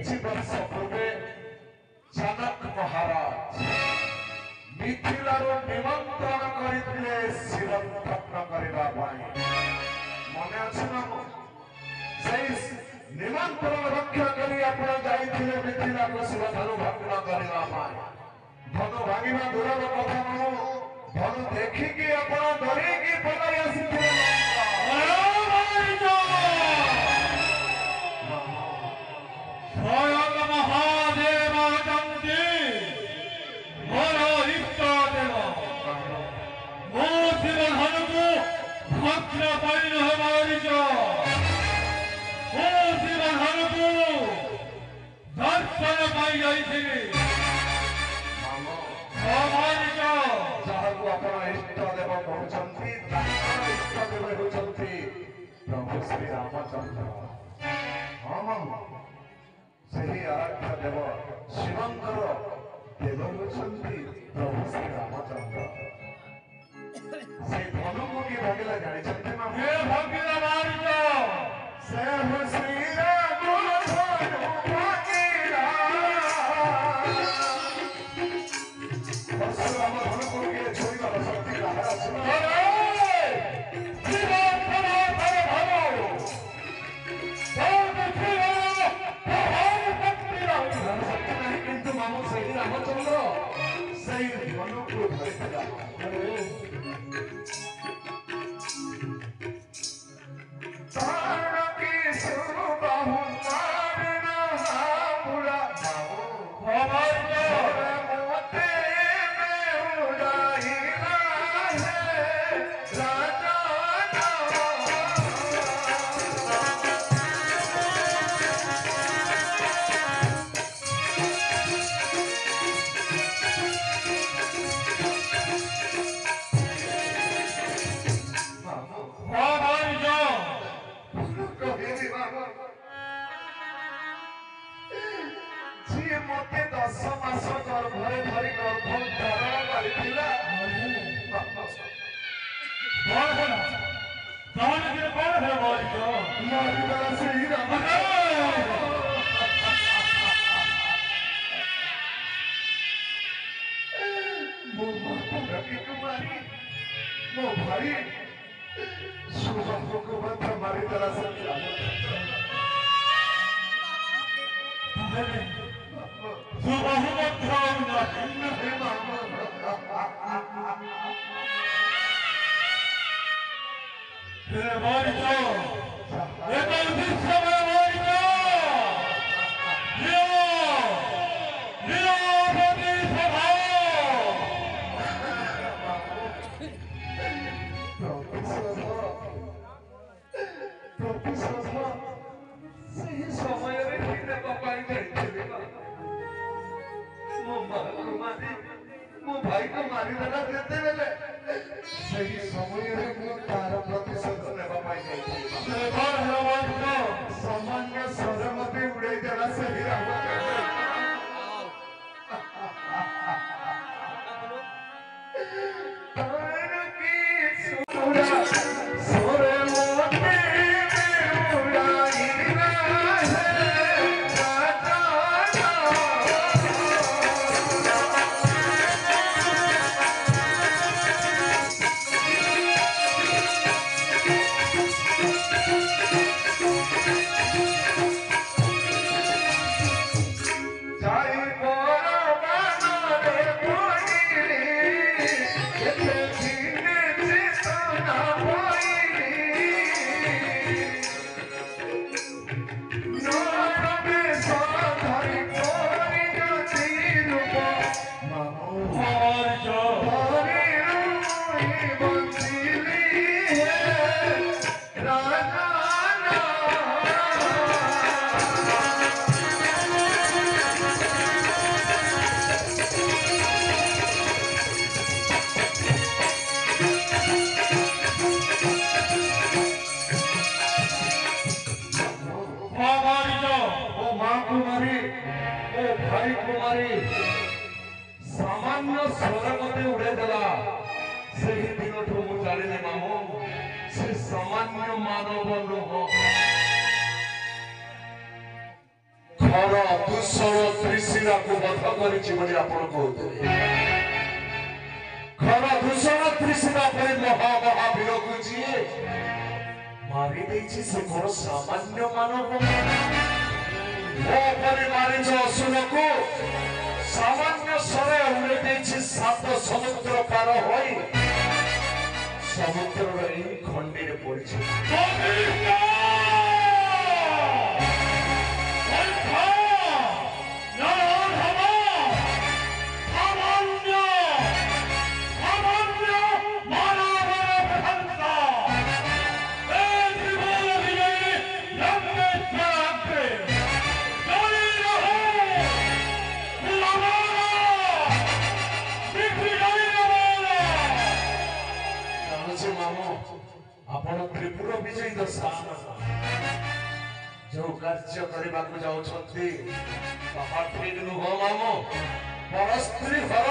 କିଛି ବର୍ଷ ପୂର୍ବେ जनक महाराज मिथिलाରୁ ନିମନ୍ତ୍ରଣ କରିଥିଲେ ଶିରଧ୍ୟଗ୍ନ କରିବା ପାଇଁ ମନେ ଅଛି ନା ସେଇ ନିମନ୍ତ୍ରଣ ରକ୍ଷା କରି ଆପଣ ଯାଇଥିଲେ ମିଥିଲାକୁ ଶିରଠାରୁ ଭଗ୍ନ କରିବା ପାଇଁ ଧନୁ ଭାଙ୍ଗିବା ଦୂରର କଥା ନୁହଁ ଧନୁ ଦେଖିକି ଆପଣ ଡରିକି ପଳାଇ ଆସିଥିଲେ ଯାହାକୁ ଆପଣ ଇଷ୍ଟ ଦେବ କହୁଛନ୍ତି ତାଙ୍କର ଇଷ୍ଟ ଦେବ ହେଉଛନ୍ତି ପ୍ରଭୁ ଶ୍ରୀ ରାମଚନ୍ଦ୍ର ହଁ ସେହି ଆରାଧ୍ୟ ଦେବ ଶିବଙ୍କର ଦେବ ହେଉଛନ୍ତି ପ୍ରଭୁ ଶ୍ରୀ ରାମଚନ୍ଦ୍ର সেই ধনুକୁ কি ভাগিলা জানিଛନ୍ତି না হে ভাগিলা মারিছ সে শ্রী রাম ধনু ভাগিলা পরশুরাম ধনুକୁ কি ছুঁইবার শক্তি কাহার আছে কিন্তু মামু সেই রামচন্দ্র সেই ধনুକୁ ধরিଥିଲା মতে 10 মাস গর্ভরে ধরি গর্ভ ধারণ করিছিলা ମୋ ଭାଇ ସୁବାହୁକୁ ମଧ୍ୟ ମାରିଦେଲା ମୋ ଭାଇକୁ ମାରିଦେଲା ଯେତେବେଳେ ସେହି ସମୟରେ ମୁଁ ତାର ପ୍ରତିଶୋଧ ନେବା ପାଇଁ ଯାଇଥିଲି ସାମାନ୍ୟ ସ୍ୱର ମତେ ଉଡେଇ ଦେଲା ସେହି सामान्य स्वर मते उड़े देला ସେହି ଦିନଠୁ ମୁଁ ଜାଣିଲି ମାମୁ ସେ ସାମାନ୍ୟ ମାନବ ନୁହଁ। ଘର ଦୂଷଣ ତ୍ରିଶିରାକୁ ବଧ କରିଛି ବୋଲି ଆପଣ କହୁଥିଲେ। ଘର ଦୂଷଣ ତ୍ରିଶିରା ପରି ମହାବୀରକୁ ଯିଏ ମାରି ଦେଇଛି ସେ କଣ ସାମାନ୍ୟ ମାନବ? ମୋ ପରି ମାରିଛ ଅସୁରକୁ, ସାମାନ୍ୟ ସ୍ୱରେ ଉଡେଇ ଦେଇଛି 7 ସମୁଦ୍ର ପାର ହୋଇ ସମୁଦ୍ରର ଏହି ଖଣ୍ଡିରେ ପଡ଼ିଛି। ଆପଣ ତ୍ରିପୁର ବିଜୟୀ ଦଶା ଯୋଉ କାର୍ଯ୍ୟ କରିବାକୁ ଯାଉଛନ୍ତି ତାହା ଠିକ ନୁହଁ ମାମୁ। ପରସ୍ତ୍ରୀ ଘର